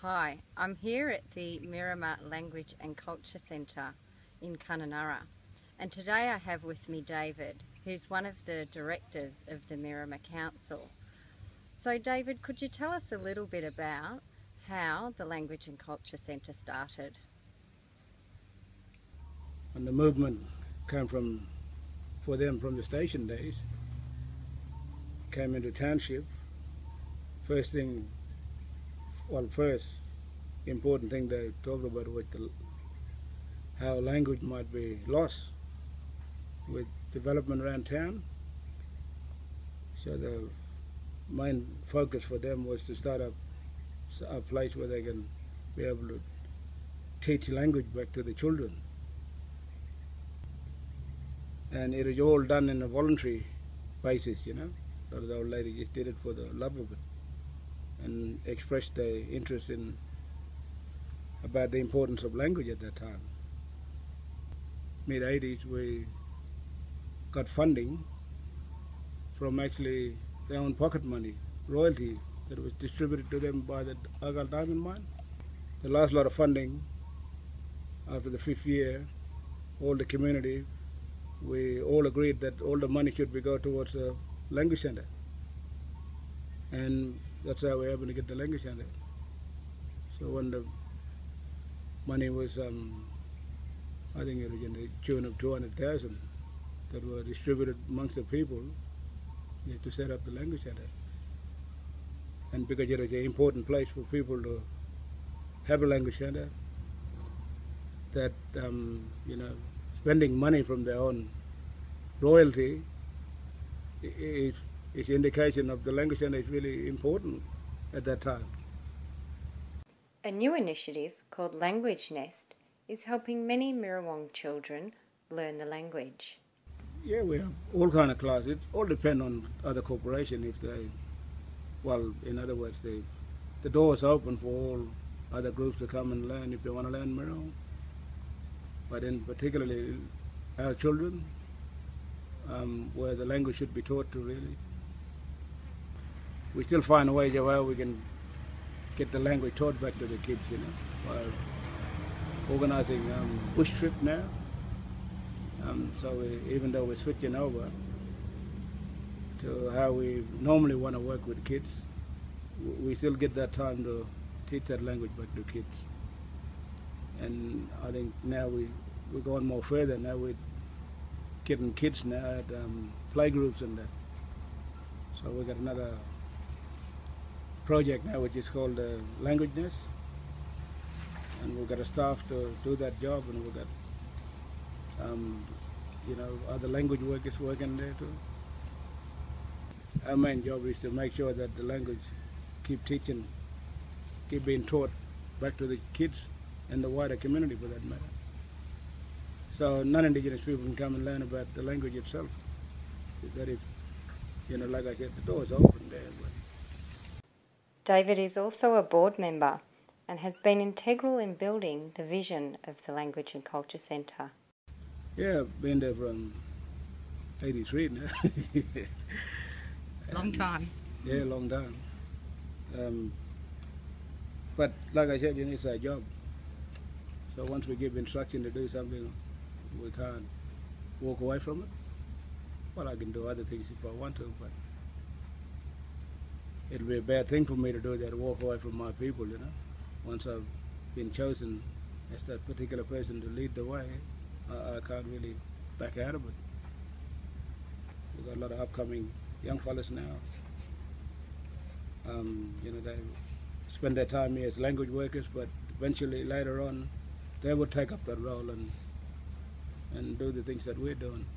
Hi, I'm here at the Miramar Language and Culture Centre in Kununurra, and today I have with me David, who's one of the directors of the Miramar Council. So David, could you tell us a little bit about how the Language and Culture Centre started? And the movement came for them from the station days, came into township. First important thing they talked about was how language might be lost with development around town. So the main focus for them was to start a place where they can be able to teach language back to the children. And it is all done in a voluntary basis, you know. So the old lady just did it for the love of it and expressed their interest about the importance of language at that time. Mid-80s, we got funding from actually their own pocket money, royalty that was distributed to them by the Argyle Diamond Mine. The last lot of funding, after the 5th year, all the community, we all agreed that all the money should go towards a language centre. And that's how we were able to get the language centre. So when the money was, I think it was in the tune of 200,000 that were distributed amongst the people to set up the language centre. And because it was an important place for people to have a language centre, that, spending money from their own royalty is indication of the language centre is really important at that time. A new initiative called Language Nest is helping many Mirawong children learn the language. Yeah, we have all kind of classes. It all depends on other corporation. If they, in other words, the door is open for all other groups to come and learn if they want to learn Mirawong. But in particularly our children, where the language should be taught to really. We still find ways of how we can get the language taught back to the kids, you know, by organising bush trip now. Even though we're switching over to how we normally want to work with kids, we still get that time to teach that language back to kids. And I think now we're going more further. Now we're getting kids now at playgroups and that. So we got another project now which is called Language Nest, and we've got a staff to do that job, and we've got other language workers working there too. Our main job is to make sure that the language keep being taught back to the kids and the wider community for that matter. So non-Indigenous people can come and learn about the language itself. That if, like I said, the door is open there. David is also a board member and has been integral in building the vision of the Language and Culture Centre. Yeah, I've been there from 83 now. Long time. Yeah, long time. But like I said, it's our job. So once we give instruction to do something, we can't walk away from it. Well, I can do other things if I want to, but it'll be a bad thing for me to do that, walk away from my people, you know. Once I've been chosen as that particular person to lead the way, I can't really back out of it. We've got a lot of upcoming young fellas now. They spend their time here as language workers, but eventually later on they will take up that role and do the things that we're doing.